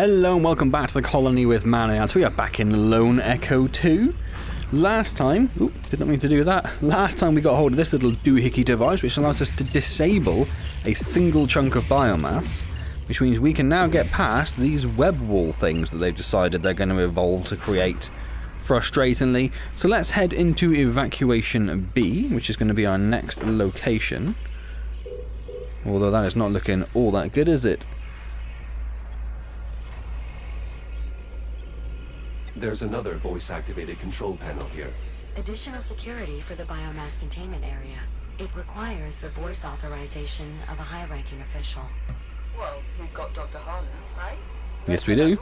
Hello and welcome back to the colony with Man and Antz. We are back in Lone Echo 2. Last time, did not mean to do that. Last time we got hold of this little doohickey device which allows us to disable a single chunk of biomass, which means we can now get past these web wall things that they've decided they're going to evolve to create, frustratingly. So let's head into Evacuation B, which is going to be our next location. Although that is not looking all that good, is it? There's another voice-activated control panel here. Additional security for the biomass containment area. It requires the voice authorization of a high-ranking official. Well, we've got Dr. Harlan, right? Yes, we do.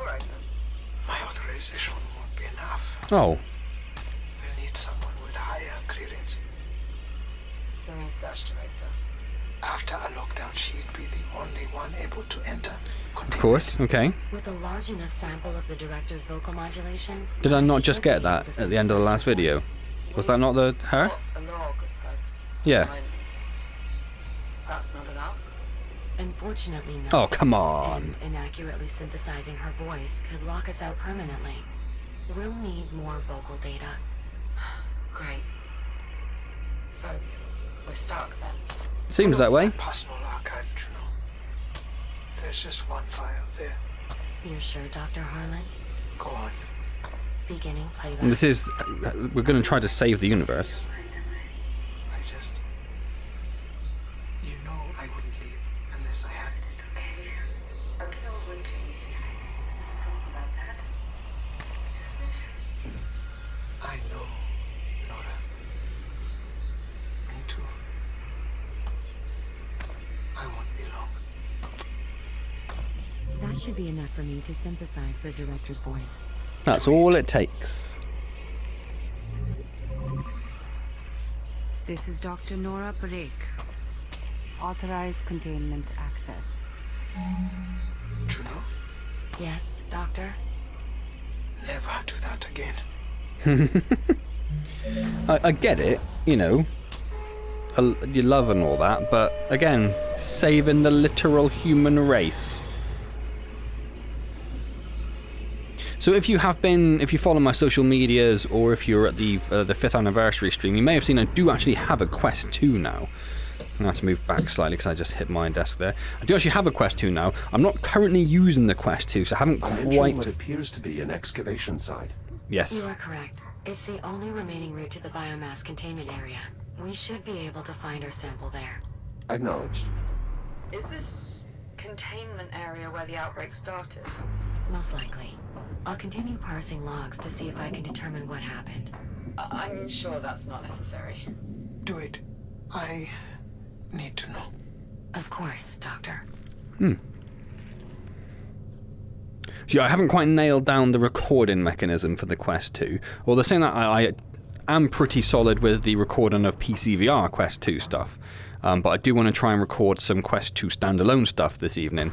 My authorization won't be enough. Oh. We'll need someone with higher clearance. The research director. After a lockdown, she'd be the only one able to enter. Of course, okay. With a large enough sample of the director's vocal modulations. Did I not just get that at the end of the last video? Was that not her? A log of her Yeah. moments. That's not enough. Unfortunately, no. Oh, come on. And inaccurately synthesizing her voice could lock us out permanently. We'll need more vocal data. Great. So, we're stuck then. Seems that way. My personal archive, Juno. There's just one file there. You're sure, Dr. Harlan? Go on. Beginning playback. And this is... we're going to try to save the universe. I just... You know I wouldn't leave unless I had... It's okay. Until one change about that. Just listen. I know, Nora. Me too. I won't be long. That should be enough for me to synthesize the director's voice. That's all it takes. This is Dr. Nora Parikh. Authorized containment access. Juno, Yes, Doctor? never do that again. I get it, you know. You love and all that, but again, saving the literal human race. So if you follow my social medias, or if you're at the 5th anniversary stream, you may have seen I do actually have a Quest 2 now. I'm going to have to move back slightly because I just hit my desk there. I do actually have a Quest 2 now. I'm not currently using the Quest 2, so I haven't I'm entering what quite... appears to be an excavation site. Yes. You are correct. It's the only remaining route to the biomass containment area. We should be able to find our sample there. Acknowledged. Is this containment area where the outbreak started? Most likely. I'll continue parsing logs to see if I can determine what happened. I'm sure that's not necessary. Do it. I need to know. Of course, Doctor. Yeah, I haven't quite nailed down the recording mechanism for the Quest 2. Although saying that, I am pretty solid with the recording of PCVR Quest 2 stuff. But I do want to try and record some Quest 2 standalone stuff this evening,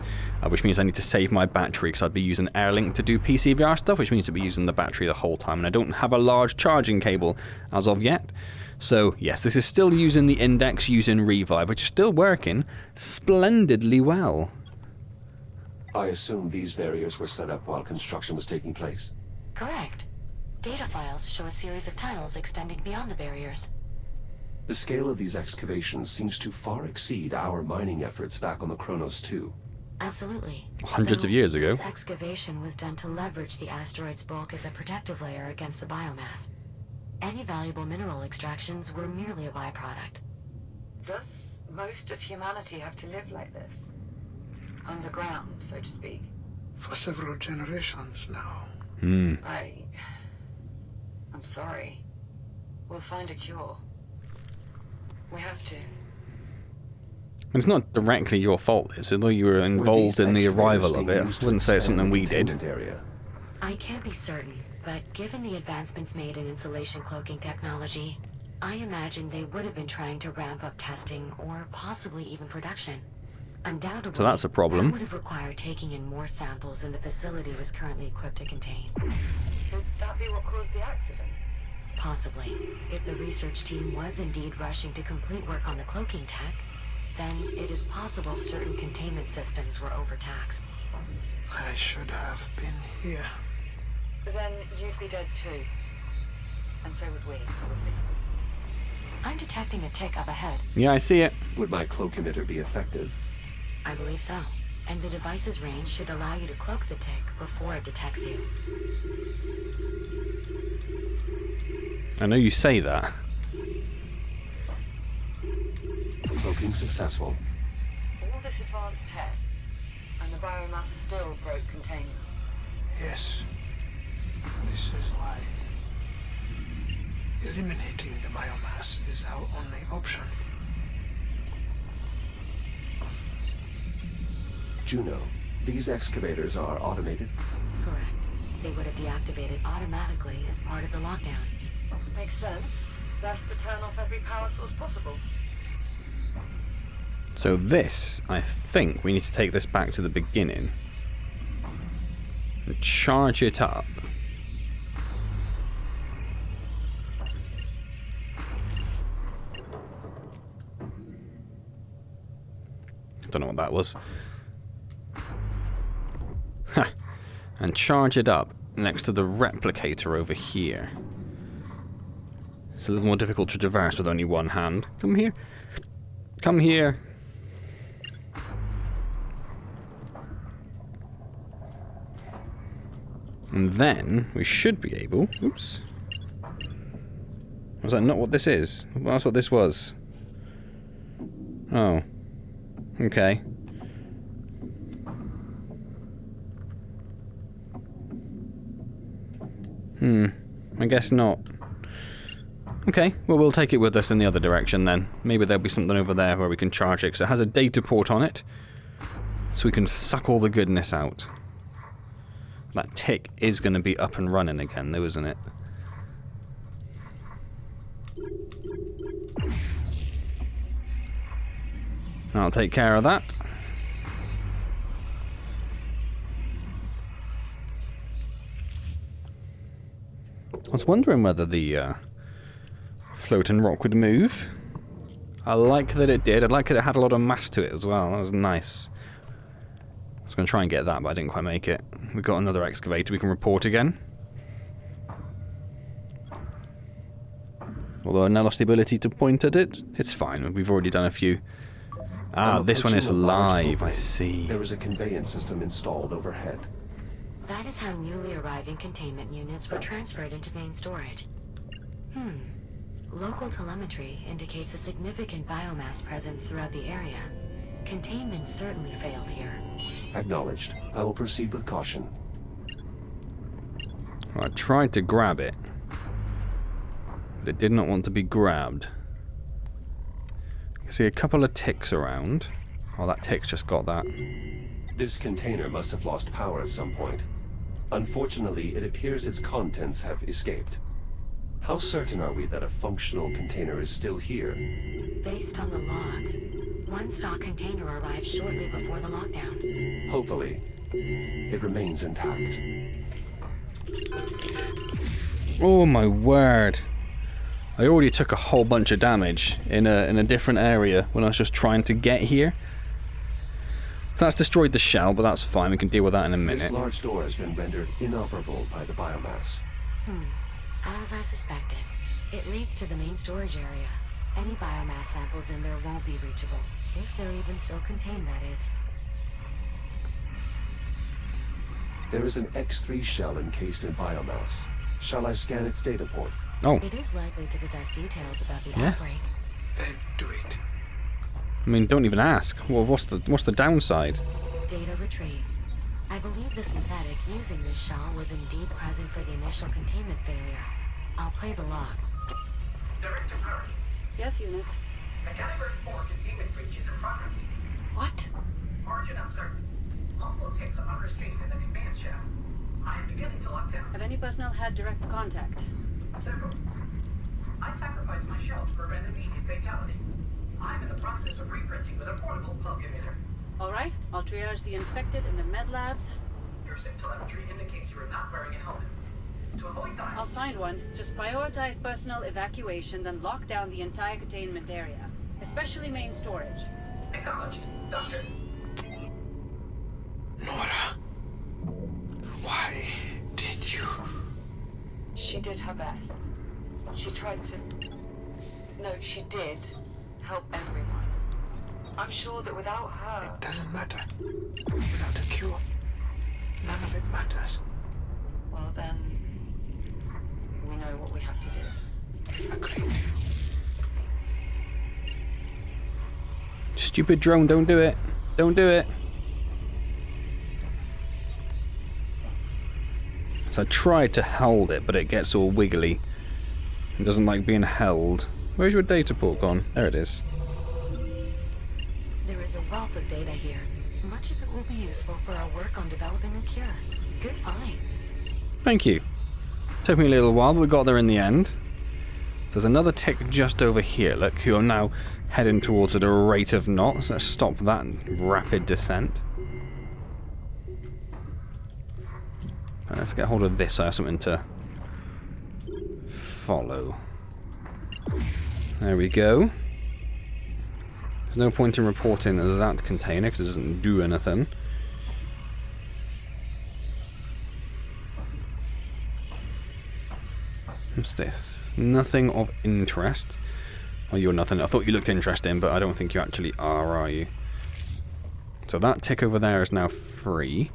which means I need to save my battery because I'd be using Airlink to do PCVR stuff, which means I'd be using the battery the whole time, and I don't have a large charging cable as of yet. So yes, this is still using the Index using ReVive, which is still working splendidly well. I assume these barriers were set up while construction was taking place. Correct. Data files show a series of tunnels extending beyond the barriers. The scale of these excavations seems to far exceed our mining efforts back on the Kronos 2. Absolutely. Hundreds of years ago. This excavation was done to leverage the asteroid's bulk as a protective layer against the biomass. Any valuable mineral extractions were merely a byproduct. Does most of humanity have to live like this? Underground, so to speak? For several generations now. Hmm. I'm sorry. We'll find a cure. We have to. It's not directly your fault, is it? Although you were involved in the arrival of it. I wouldn't say it's something we did. I can't be certain, but given the advancements made in insulation cloaking technology, I imagine they would have been trying to ramp up testing or possibly even production. Undoubtedly, So that's a problem. that would have required taking in more samples than the facility was currently equipped to contain. Could that be what caused the accident? Possibly. If the research team was indeed rushing to complete work on the cloaking tech, then it is possible certain containment systems were overtaxed. I should have been here. Then you'd be dead too. And so would we, probably. I'm detecting a tick up ahead. Yeah, I see it. Would my cloak emitter be effective? I believe so. And the device's range should allow you to cloak the tick before it detects you. I know you say that. Cloaking successful. All this advanced tech, and the biomass still broke containment. Yes. This is why eliminating the biomass is our only option. Juno, these excavators are automated? Correct. They would have deactivated automatically as part of the lockdown. Makes sense. Best to turn off every power source possible. So this, I think, we need to take this back to the beginning. And charge it up. Don't know what that was. And charge it up next to the replicator over here. It's a little more difficult to traverse with only one hand. Come here. Come here. And then we should be able... Oops. Was that not what this is? Well, that's what this was. Oh. Okay. I guess not. Okay, well, we'll take it with us in the other direction then. Maybe there'll be something over there where we can charge it, because it has a data port on it. So we can suck all the goodness out. That tick is going to be up and running again, though, isn't it? I'll take care of that. I was wondering whether the floating rock would move. I like that it did. I like that it had a lot of mass to it as well. That was nice. I was going to try and get that, but I didn't quite make it. We've got another excavator. We can report again. Although I now lost the ability to point at it. It's fine. We've already done a few. Ah, this one is live. I see. There is a conveyance system installed overhead. That is how newly arriving containment units were transferred into main storage. Local telemetry indicates a significant biomass presence throughout the area. Containment certainly failed here. Acknowledged. I will proceed with caution. I tried to grab it, but it did not want to be grabbed. I see a couple of ticks around. Oh, that tick's just got that. This container must have lost power at some point. Unfortunately, it appears its contents have escaped. How certain are we that a functional container is still here? Based on the logs, one stock container arrived shortly before the lockdown. Hopefully, it remains intact. Oh my word. I already took a whole bunch of damage in a different area when I was just trying to get here. So that's destroyed the shell, but that's fine. We can deal with that in a minute. This large door has been rendered inoperable by the biomass. As I suspected, it leads to the main storage area. Any biomass samples in there won't be reachable, if they're even still contained, that is. There is an X3 shell encased in biomass. Shall I scan its data port? Oh. It is likely to possess details about the Yes. outbreak. Then do it. I mean, don't even ask. Well, what's the downside? Data retrieved. I believe the synthetic using this shell was indeed present for the initial containment failure. I'll play the log. Director Park, Yes, Unit. a Category 4 containment breach is in progress. What? Origin uncertain. Multiple ticks are unrestrained in the conveyance shaft. I am beginning to lock down. Have any personnel had direct contact? Several. I sacrificed my shell to prevent immediate fatality. I'm in the process of reprinting with a portable cloak emitter. All right, I'll triage the infected in the med labs. Your SIP telemetry indicates you are not wearing a helmet. To avoid dying, I'll find one. Just prioritize personnel evacuation, then lock down the entire containment area, especially main storage. acknowledged, Doctor. Nora, She did her best. She tried to... No, she did help everyone. I'm sure that without her... It doesn't matter. Without a cure, none of it matters. Well then, we know what we have to do. Agreed. Stupid drone, don't do it. Don't do it. So I tried to hold it, but it gets all wiggly. It doesn't like being held. Where's your data port gone? There it is. There is a wealth of data here. Much of it will be useful for our work on developing a cure. Good find. Thank you. Took me a little while, but we got there in the end. So there's another tick just over here, look, who I'm now heading towards at a rate of knots. Let's stop that rapid descent. And let's get hold of this. I have something to follow. There we go. There's no point in reporting that container because it doesn't do anything. What's this? Nothing of interest. Oh, you're nothing. I thought you looked interesting, but I don't think you actually are you? So that tick over there is now free.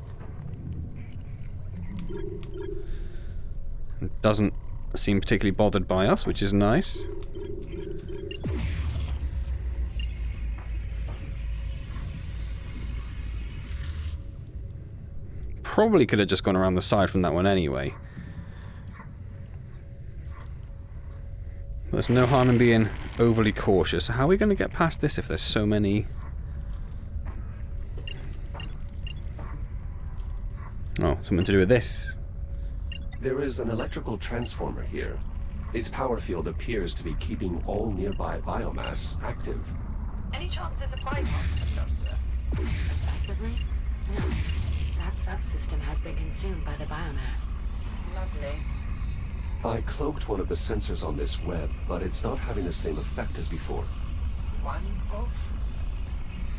It doesn't seem particularly bothered by us, which is nice. Probably could have just gone around the side from that one anyway. There's no harm in being overly cautious. How are we going to get past this if there's so many? Oh, something to do with this. There is an electrical transformer here. Its power field appears to be keeping all nearby biomass active. Any chance there's a bypass system there? Effectively? No. That subsystem has been consumed by the biomass. Lovely. I cloaked one of the sensors on this web, but it's not having the same effect as before. One of?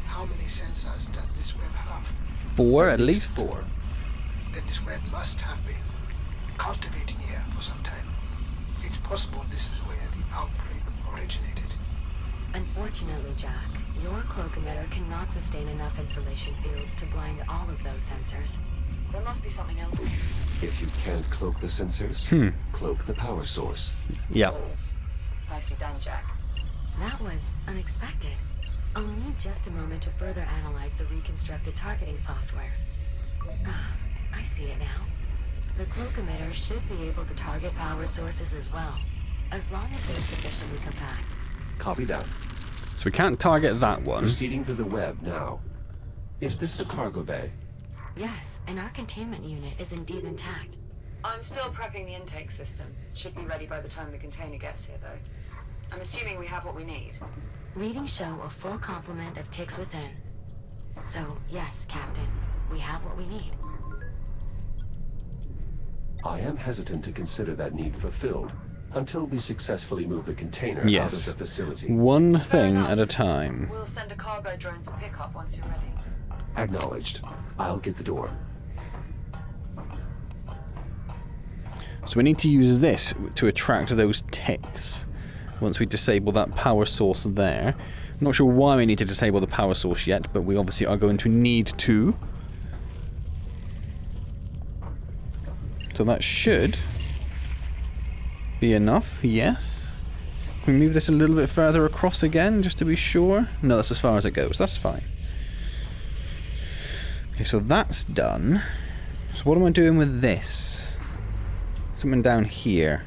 How many sensors does this web have? 4 at least? 4. Then this web must have been cultivating here for some time. It's possible this is where the outbreak originated. Unfortunately, Jack, your cloak emitter cannot sustain enough insulation fields to blind all of those sensors. There must be something else. If you can't cloak the sensors, cloak the power source. Yeah. Nicely done, Jack. That was unexpected. I'll need just a moment to further analyze the reconstructed targeting software. Ah, I see it now. The cloak emitter should be able to target power sources as well, as long as they're sufficiently compact. Copy that. So we can't target that one. Proceeding through the web now. Is this the cargo bay? Yes, and our containment unit is indeed intact. I'm still prepping the intake system. Should be ready by the time the container gets here, though. I'm assuming we have what we need. Readings show a full complement of ticks within. So, yes, Captain, we have what we need. I am hesitant to consider that need fulfilled until we successfully move the container Yes. out of the facility. One thing enough. at a time. We'll send a cargo drone for pickup once you're ready. Acknowledged. I'll get the door. So we need to use this to attract those ticks once we disable that power source there. I'm not sure why we need to disable the power source yet, but we obviously are going to need to. So that should be enough, yes. Can we move this a little bit further across again, just to be sure? No, that's as far as it goes. That's fine. Okay, so that's done. So what am I doing with this? Something down here.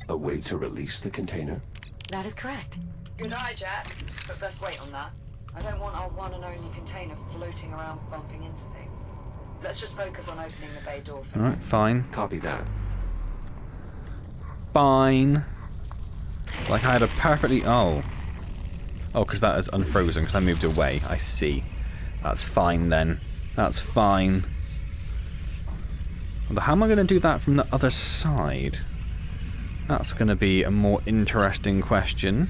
A way to release the container? That is correct. Good eye, Jack. But best wait on that. I don't want our one and only container floating around bumping into things. Let's just focus on opening the bay door for now. Alright, fine. Copy that. Fine. Like I had a perfectly... Oh, because that is unfrozen because I moved away. I see. That's fine then. That's fine. Although how am I going to do that from the other side? That's going to be a more interesting question.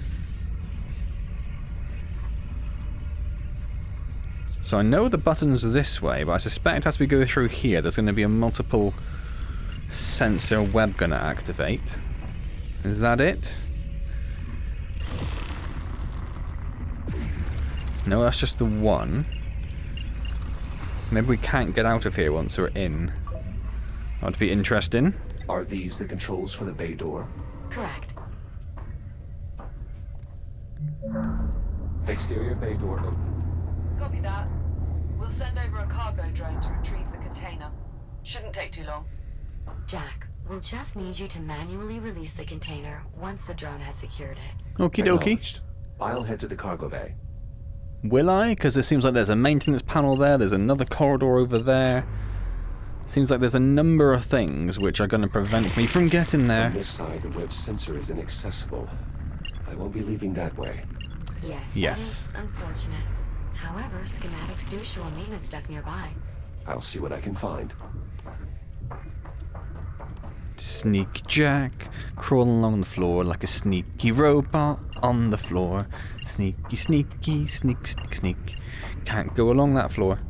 So I know the button's this way, but I suspect as we go through here, there's going to be a multiple sensor web going to activate. Is that it? No, that's just the one. Maybe we can't get out of here once we're in. That would be interesting. Are these the controls for the bay door? Correct. Exterior bay door open. Copy that. We'll send over a cargo drone to retrieve the container. Shouldn't take too long. Jack, we'll just need you to manually release the container once the drone has secured it. Okie dokie. Acknowledged. I'll head to the cargo bay. Will I? Because it seems like there's a maintenance panel there, there's another corridor over there. Seems like there's a number of things which are going to prevent me from getting there. On this side, the web sensor is inaccessible. I won't be leaving that way. Yes. Yes. That is unfortunate. However, schematics do show a maintenance duct nearby. I'll see what I can find. Sneak Jack, crawling along the floor like a sneaky robot on the floor. Sneaky, sneaky, sneak, sneak, sneak. Can't go along that floor.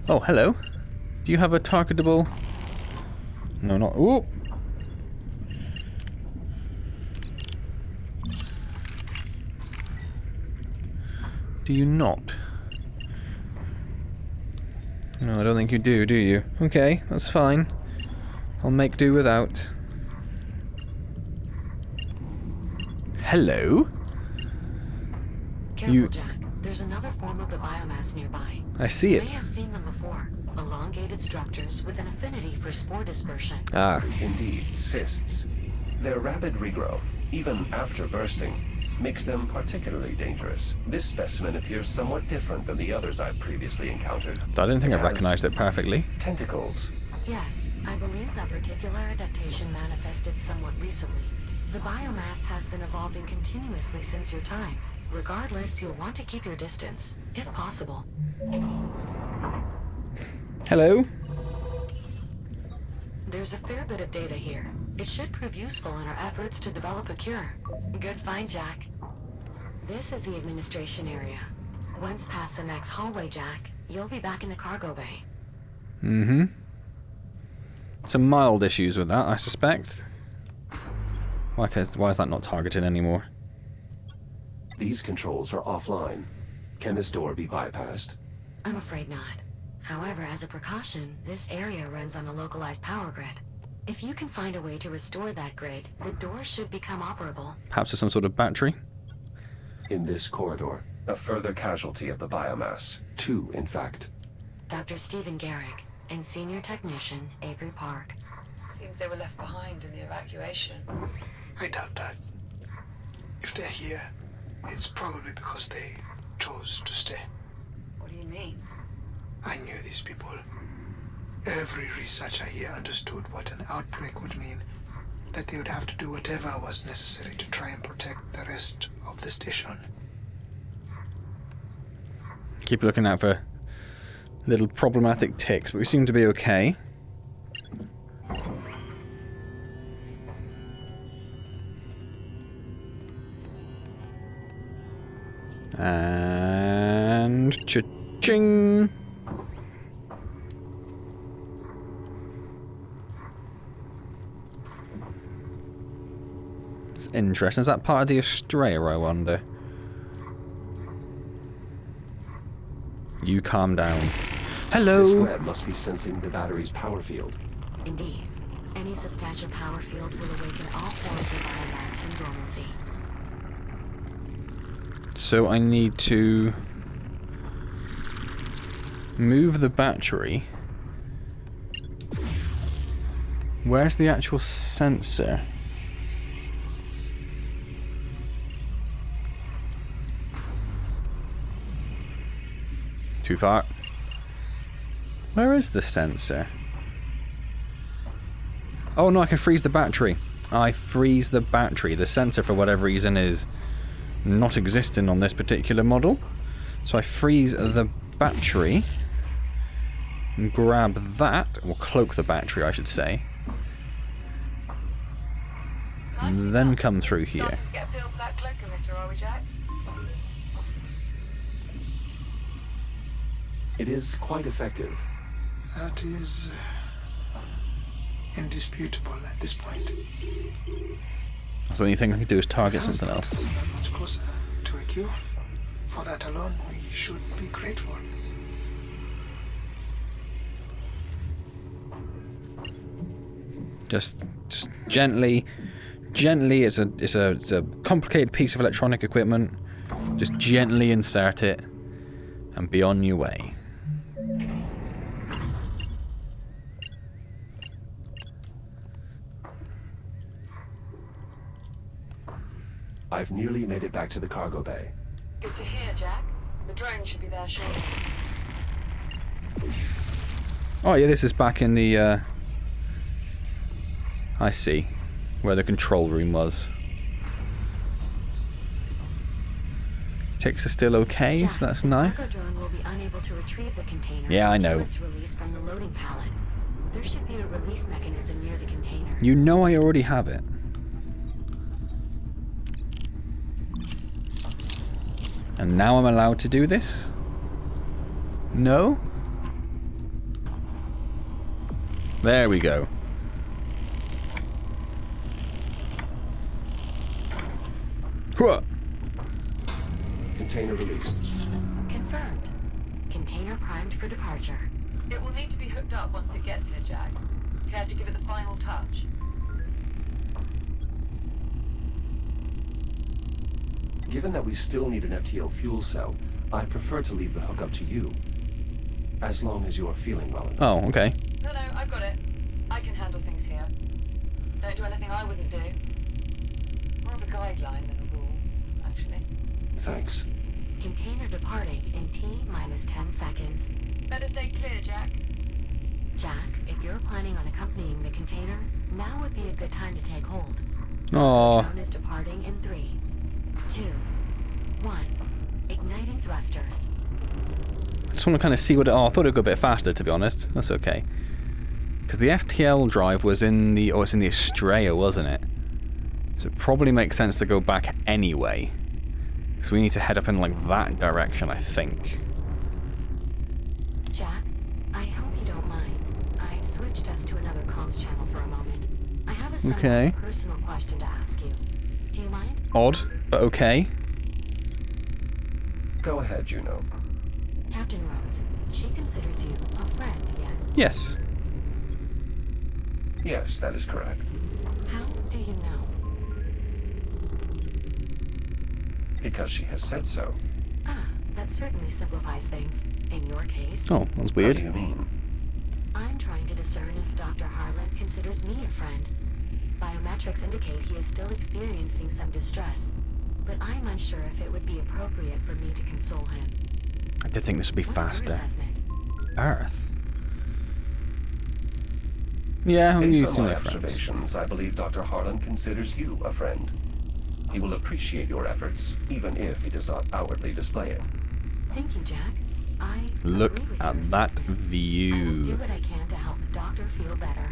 Oh, hello. Do you have a targetable? No, not. Ooh! Do you not? No, I don't think you do you? Okay, that's fine. I'll make do without. Hello? Careful, Jack. There's another form of the biomass nearby. I see You it. may have seen them before. Elongated structures with an affinity for spore dispersion. Ah, Indeed, cysts. Their rapid regrowth, even after bursting, makes them particularly dangerous. This specimen appears somewhat different than the others I've previously encountered. I didn't think I It has recognized it perfectly. Tentacles. Yes, I believe that particular adaptation manifested somewhat recently. The biomass has been evolving continuously since your time. Regardless, you'll want to keep your distance, if possible. Hello? There's a fair bit of data here. It should prove useful in our efforts to develop a cure. Good find, Jack. This is the administration area. Once past the next hallway, Jack, you'll be back in the cargo bay. Mm-hmm. Some mild issues with that, I suspect. Why is that not targeted anymore? These controls are offline. Can this door be bypassed? I'm afraid not. However, as a precaution, this area runs on a localized power grid. If you can find a way to restore that grid, the door should become operable. Perhaps with some sort of battery? In this corridor, a further casualty of the biomass. 2, in fact. Dr. Stephen Garrick and Senior Technician Avery Park. Seems they were left behind in the evacuation. I doubt that. If they're here, it's probably because they chose to stay. What do you mean? I knew these people. Every researcher here understood what an outbreak would mean, that they would have to do whatever was necessary to try and protect the rest of the station. Keep looking out for little problematic ticks, but we seem to be okay. And cha-ching! It's interesting. Is that part of the Astrea, I wonder? You calm down. This Hello! web must be sensing the battery's power field. Indeed. Any substantial power field will awaken all forms of biomass from dormancy. So I need to move the battery. Where's the actual sensor? Too far. Where is the sensor? Oh no, I can freeze the battery. I freeze the battery. The sensor, for whatever reason, is not existing on this particular model. So I freeze the battery, and grab that, or cloak the battery I should say, and then come through here. Starting to get a feel for that cloak emitter, are we, Jack? It is quite effective. That is indisputable at this point. So the only thing I can do is target something Not else. much closer to a cure. For that alone, we should be grateful. Just gently. It's a complicated piece of electronic equipment. Just gently insert it, and be on your way. I've nearly made it back to the cargo bay. Good to hear, Jack. The drone should be there shortly. Oh yeah, this is back in the, I see, where the control room was. Ticks are still okay, Jack, so that's the nice. cargo drone will be unable to retrieve the container Yeah, I until know. it's released from the loading pallet. There should be a release mechanism near the container. You know I already have it. And now I'm allowed to do this? No? There we go. Huh. Container released. Confirmed. Container primed for departure. It will need to be hooked up once it gets here, Jack. Care to give it the final touch? Given that we still need an FTL fuel cell, I prefer to leave the hookup to you. As long as you're feeling well enough. Oh, okay. No, I've got it. I can handle things here. Don't do anything I wouldn't do. More of a guideline than a rule, actually. Thanks. Container departing in T-minus 10 seconds. Better stay clear, Jack. Jack, if you're planning on accompanying the container, now would be a good time to take hold. Aw. The drone is departing in 3, 2, 1. Igniting thrusters. I just want to kind of see what it... Oh, I thought it would go a bit faster, to be honest. That's okay. Because the FTL drive was in the... Oh, it's in the Estrella, wasn't it? So it probably makes sense to go back anyway. So we need to head up in, like, that direction, I think. Jack, I hope you don't mind. I've switched us to another comms channel for a moment. I have a somewhat Okay. personal question to ask you. Do you mind? Odd, but okay. Go ahead, Juno. Captain Rhodes, she considers you a friend, yes? Yes. Yes, that is correct. How do you know? Because she has said so. Ah, that certainly simplifies things. In your case, Oh, that was What weird. do you mean? I'm trying to discern if Dr. Harlan considers me a friend. Biometrics indicate he is still experiencing some distress, but I'm unsure if it would be appropriate for me to console him. I did think this would be What is your faster. assessment? Earth. Yeah, I'm Based used on to my my friends. observations, I believe Dr. Harlan considers you a friend. He will appreciate your efforts, even if he does not outwardly display it. Thank you, Jack. I Look agree with at your that assessment. I will do view. what I can to help the doctor feel better.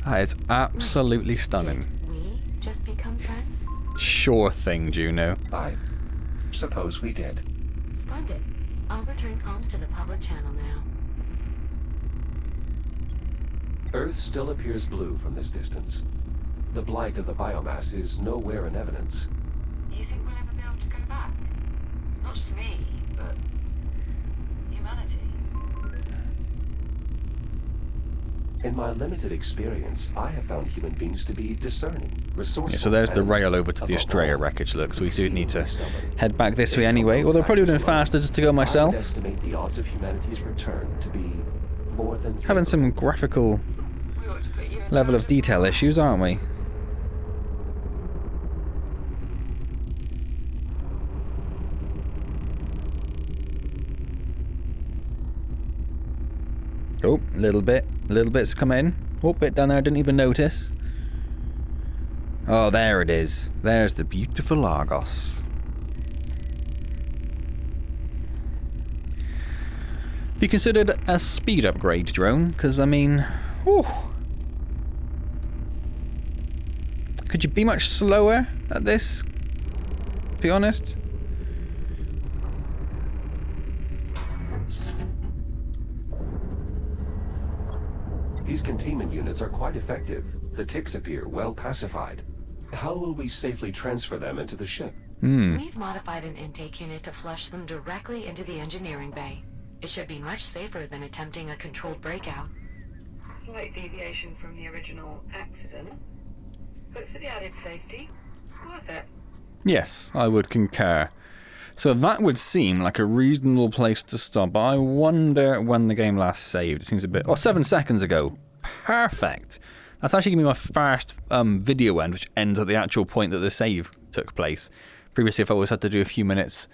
That is absolutely stunning. Did we just become friends? Sure thing, Juno. I suppose we did. Splendid. I'll return comms to the public channel now. Earth still appears blue from this distance. The blight of the biomass is nowhere in evidence. You think we'll ever be able to go back? Not just me, but humanity. In my limited experience, I have found human beings to be discerning, resourceful. Yeah, so there's the and, rail over to the above Estrella all, wreckage, look, so we do need to exceedingly stubborn. head back this way Based on anyway. those Although probably would have been factors faster just to go alone, I myself. would estimate the odds of humanity's return to be more than Having some favorable. graphical We ought to put you in level charge of detail issues, aren't we? Oh, little bit's come in. Oh, bit down there I didn't even notice. Oh, there it is. There's the beautiful Argos. Have you considered a speed upgrade drone? Because, I mean, whew. Could you be much slower at this? Be honest. These containment units are quite effective. The ticks appear well pacified. How will we safely transfer them into the ship? We've modified an intake unit to flush them directly into the engineering bay. It should be much safer than attempting a controlled breakout. Slight deviation from the original accident, but for the added safety, worth it. Yes, I would concur. So that would seem like a reasonable place to stop. I wonder when the game last saved. It seems a bit... Oh, 7 seconds ago. Perfect. That's actually going to be my first video end, which ends at the actual point that the save took place. Previously, I've always had to do a few minutes.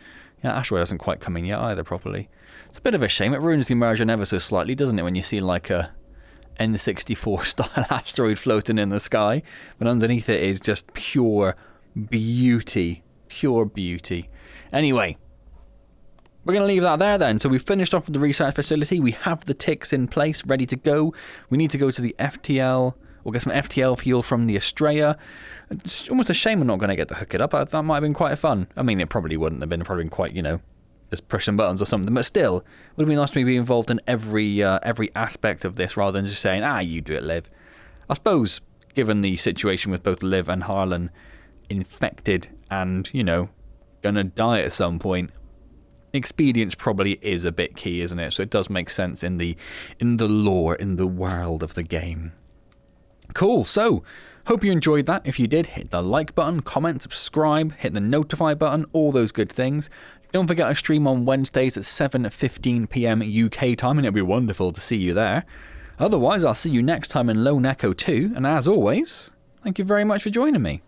Yeah, Asteroid hasn't quite come in yet either, properly. It's a bit of a shame. It ruins the immersion ever so slightly, doesn't it, when you see like a N64-style asteroid floating in the sky, but underneath it is just pure beauty. Pure beauty. Anyway, we're going to leave that there then. So we've finished off with the research facility. We have the ticks in place, ready to go. We need to go to the FTL, or get some FTL fuel from the Estrella. It's almost a shame we're not going to get to hook it up. That might have been quite fun. I mean, it probably wouldn't have been. It probably been quite, just push some buttons or something. But still, it would have been nice to be involved in every aspect of this rather than just saying, you do it, Liv. I suppose, given the situation with both Liv and Harlan infected and, gonna die at some point, expedience probably is a bit key, isn't it? So it does make sense in the lore, in the world of the game. Cool, so hope you enjoyed that. If you did, hit the like button, comment, subscribe, hit the notify button, all those good things. Don't forget I stream on Wednesdays at 7:15 PM UK time, and it'll be wonderful to see you there. Otherwise, I'll see you next time in Lone Echo 2, and as always, thank you very much for joining me.